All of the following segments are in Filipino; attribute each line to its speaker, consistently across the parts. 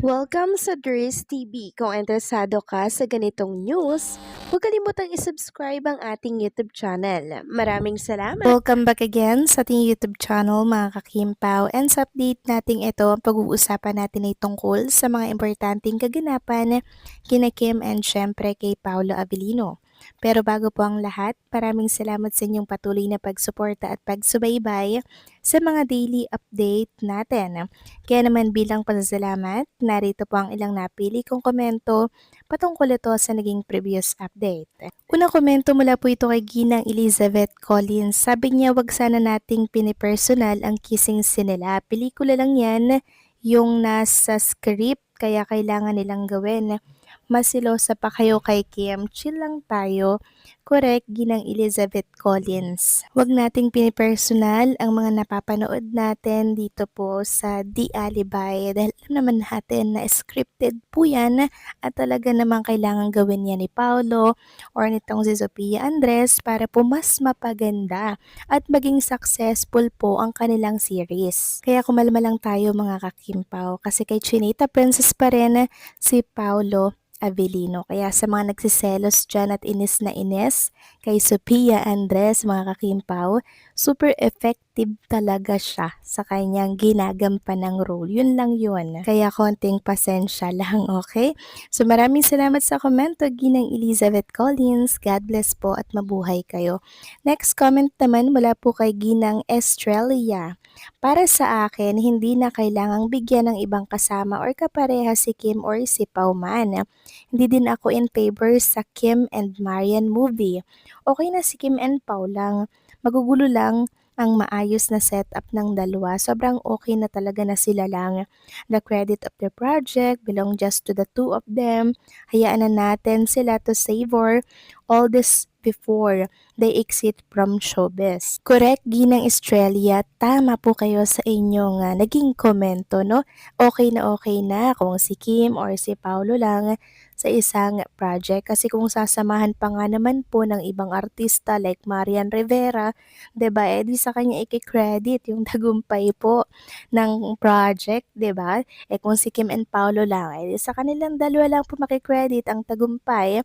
Speaker 1: Welcome sa Dries TV. Kung interesado ka sa ganitong news, huwag kalimutang isubscribe ang ating YouTube channel. Maraming salamat!
Speaker 2: Welcome back again sa ating YouTube channel mga kakimpaw, and sa update natin ito, ang pag-uusapan natin ay tungkol sa mga importanteng kaganapan kina Kim and syempre kay Paolo Avellino. Pero bago po ang lahat, maraming salamat sa inyong patuloy na pagsuporta at pagsubaybay sa mga daily update natin. Kaya naman bilang pasasalamat, narito po ang ilang napili kong komento patungkol ito sa naging previous update. Unang komento mula po ito kay Ginang Elizabeth Collins. Sabi niya, wag sana nating pinipersonal ang kissing scene nila. Pelikula lang yan, yung nasa script, kaya kailangan nilang gawin. Masilosa pa kayo kay Kim, chill lang tayo. Correct, Ginang Elizabeth Collins. Wag nating pinipersonal ang mga napapanood natin dito po sa The Alibay dahil alam naman natin na scripted po yan at talaga namang kailangan gawin yan ni Paolo or nitong si Sophia Andres para po mas mapaganda at maging successful po ang kanilang series. Kaya kumalma lang tayo mga kakimpaw kasi kay Chinita Princess pa rin si Paolo Avellino. Kaya sa mga nagsiselos dyan at inis na inis kay Sophia Andres mga kakimpaw, super effective talaga siya sa kanyang ginagampan ng role. Yun lang yun. Kaya konting pasensya lang, okay? So maraming salamat sa komento, Ginang Elizabeth Collins. God bless po at mabuhay kayo. Next comment naman mula po kay Ginang Estrella. Para sa akin, hindi na kailangang bigyan ng ibang kasama or kapareha si Kim or si Pao man. Hindi din ako in favor sa Kim and Marian movie. Okay na si Kim and Pao lang. Magugulo lang ang maayos na setup ng dalawa. Sobrang okay na talaga na sila lang. The credit of the project belong just to the two of them. Hayaan na natin sila to savor all this before they exit from showbiz. Correct, Ginang Estrella, tama po kayo sa inyong naging komento, no? Okay na kung si Kim or si Paulo lang sa isang project kasi kung sasamahan pa nga naman po ng ibang artista like Marian Rivera, 'di ba? Di sa kanya i-credit yung tagumpay po ng project, 'di ba? Kung si Kim and Paulo lang, di sa kanilang dalawa lang po maki-credit ang tagumpay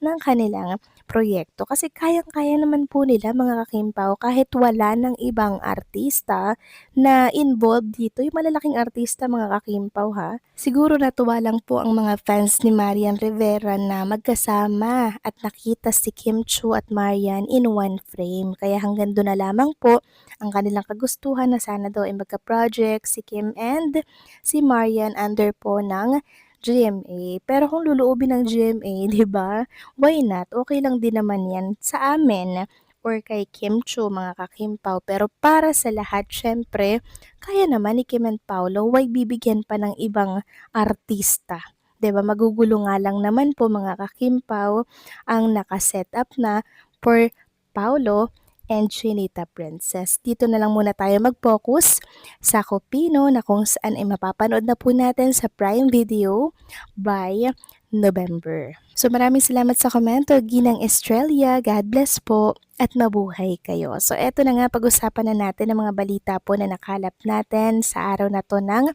Speaker 2: ng kanilang proyekto. Kasi kayang-kaya naman po nila mga kakimpaw kahit wala ng ibang artista na involved dito, yung malalaking artista mga kakimpaw ha. Siguro natuwa lang po ang mga fans ni Marian Rivera na magkasama at nakita si Kim Chu at Marian in one frame. Kaya hanggang doon na lamang po ang kanilang kagustuhan na sana daw ay magka-project si Kim and si Marian under po ng GMA. Pero kung luluubin ng GMA, 'di ba? Why not? Okay lang din naman 'yan sa amin or kay Kim Chu mga kakimpaw. Pero para sa lahat, syempre, kaya naman ni Kim and Paolo, why bibigyan pa ng ibang artista? 'Di ba? Magugulo nga lang naman po mga kakimpaw ang nakaset up na for Paolo and Chinita Princess. Dito na lang muna tayo mag-focus sa Kopino na kung saan ay mapapanood na po natin sa Prime Video by November. So maraming salamat sa komento, Ginang Estrella. God bless po at mabuhay kayo. So eto na nga, pag-usapan na natin ang mga balita po na nakalap natin sa araw na to ng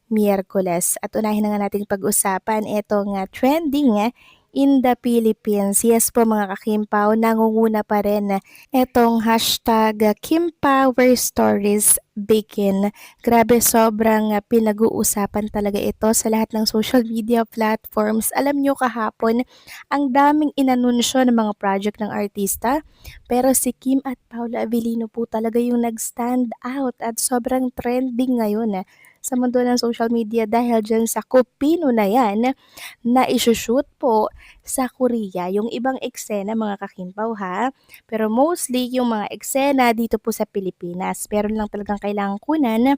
Speaker 2: Miyerkules. At unahin na nga natin pag-usapan itong trending in the Philippines. Yes po mga kakimpaw, nangunguna pa rin etong hashtag Kim Power Stories Begin. Grabe, sobrang pinag-uusapan talaga ito sa lahat ng social media platforms. Alam nyo kahapon, ang daming inanunsyo ng mga project ng artista. Pero si Kim at Paula Avellino po talaga yung nag-stand out at sobrang trending ngayon sa mundo ng social media dahil dyan sa Kupino na yan na isushoot po sa Korea. Yung ibang eksena mga kakimpaw ha. Pero mostly yung mga eksena dito po sa Pilipinas. Pero lang talagang kailangan kunan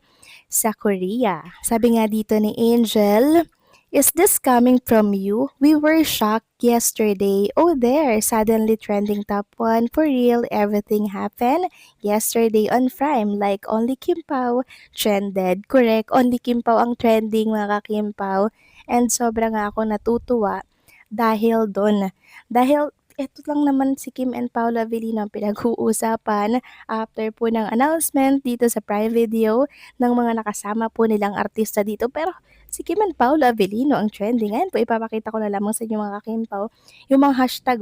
Speaker 2: sa Korea. Sabi nga dito ni Angel, is this coming from you? We were shocked yesterday. Oh there, suddenly trending top 1. For real, everything happened yesterday on Prime. Like only Kim Pao trended. Correct, only Kim Pao ang trending mga kakimpaw. And sobra nga ako natutuwa dahil doon. Dahil eto lang naman si Kim and Paula Avellino ang pinag-uusapan after po ng announcement dito sa Prime Video ng mga nakasama po nilang artista dito. Pero si Kim and Paolo Avellino ang trending. Ngayon po, ipapakita ko na lamang sa inyo mga Kimpaw, yung mga hashtag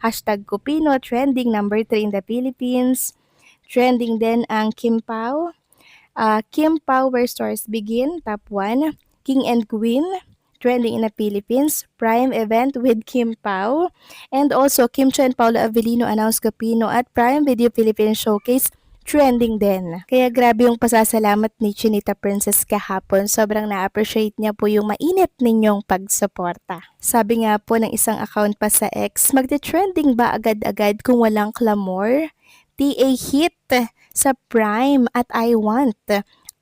Speaker 2: hashtag Kupino, trending number 3 in the Philippines. Trending din ang Kimpaw. Kim Pao Where Stars Begin, top 1. King and Queen, trending in the Philippines. Prime event with Kim Pao. And also, Kim Cho and Paolo Avellino announce Gapino at Prime Video Philippines Showcase, trending din. Kaya grabe yung pasasalamat ni Chinita Princess kahapon. Sobrang na-appreciate niya po yung mainit ninyong pagsuporta. Sabi nga po ng isang account pa sa X, magte-trending ba agad-agad kung walang clamor? TA hit sa Prime at I Want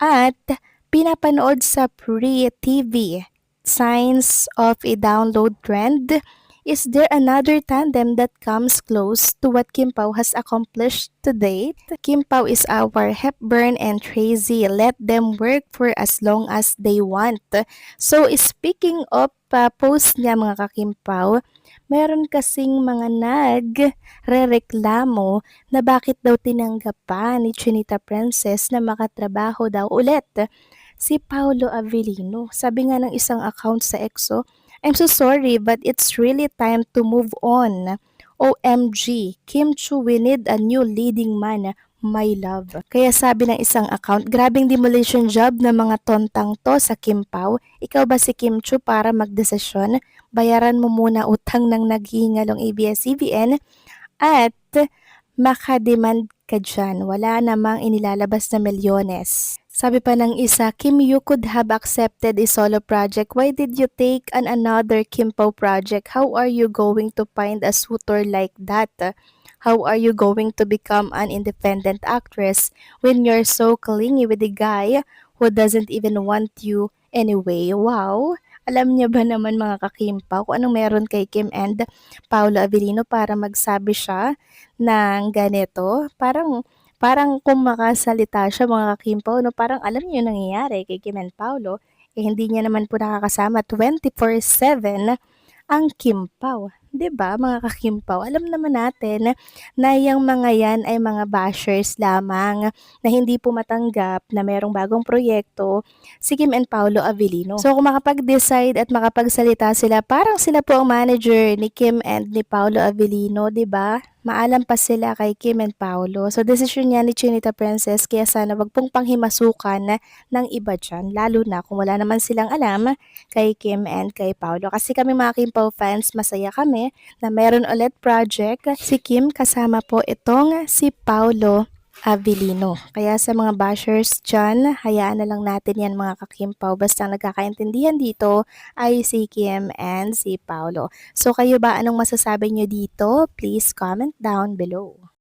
Speaker 2: at pinapanood sa Free TV. Signs of a download trend. Is there another tandem that comes close to what Kim Pao has accomplished to date? Kim Pao is our Hepburn and Tracy. Let them work for as long as they want. So speaking of post niya mga kakimpaw, meron kasing mga nagrereklamo na bakit daw tinanggap pa ni Chinita Princess na makatrabaho daw ulit si Paolo Avellino. Sabi nga ng isang account sa EXO, I'm so sorry but it's really time to move on. OMG, Kim Chu, we need a new leading man, my love. Kaya sabi ng isang account, grabing demolition job ng mga tontang to sa Kim Pao. Ikaw ba si Kim Chu para magdesisyon? Bayaran mo muna utang ng naghihingalong ABS-CBN at makademand ka dyan. Wala namang inilalabas na milyones. Sabi pa ng isa, Kim, you could have accepted a solo project. Why did you take an another Kim Pao project? How are you going to find a suitor like that? How are you going to become an independent actress when you're so clingy with a guy who doesn't even want you anyway? Wow! Alam niya ba naman mga kakimpaw kung anong meron kay Kim and Paolo Avellino para magsabi siya ng ganito? Parang kung makasalita siya mga kakimpaw, no, parang alam niyo yung nangyayari kay Kim and Paolo, hindi niya naman po nakakasama 24/7 ang Kimpaw. 'Di ba mga kakimpaw? Alam naman natin na yung mga yan ay mga bashers lamang na hindi po matanggap na merong bagong proyekto si Kim and Paolo Avellino. So kung makapag-decide at makapagsalita sila, parang sila po ang manager ni Kim and ni Paolo Avellino, 'di ba? Maalam pa sila kay Kim and Paolo. So desisyon niya ni Chinita Princess, kaya sana wag pong panghimasukan ng iba dyan, lalo na kung wala naman silang alam kay Kim and kay Paolo. Kasi kami mga Kim Pao fans, masaya kami na meron ulit project si Kim kasama po itong si Paolo Avellino. Kaya sa mga bashers dyan, hayaan na lang natin yan mga kakimpaw. Basta nagkakaintindihan dito ay si Kim and si Paolo. So kayo ba, anong masasabi nyo dito? Please comment down below.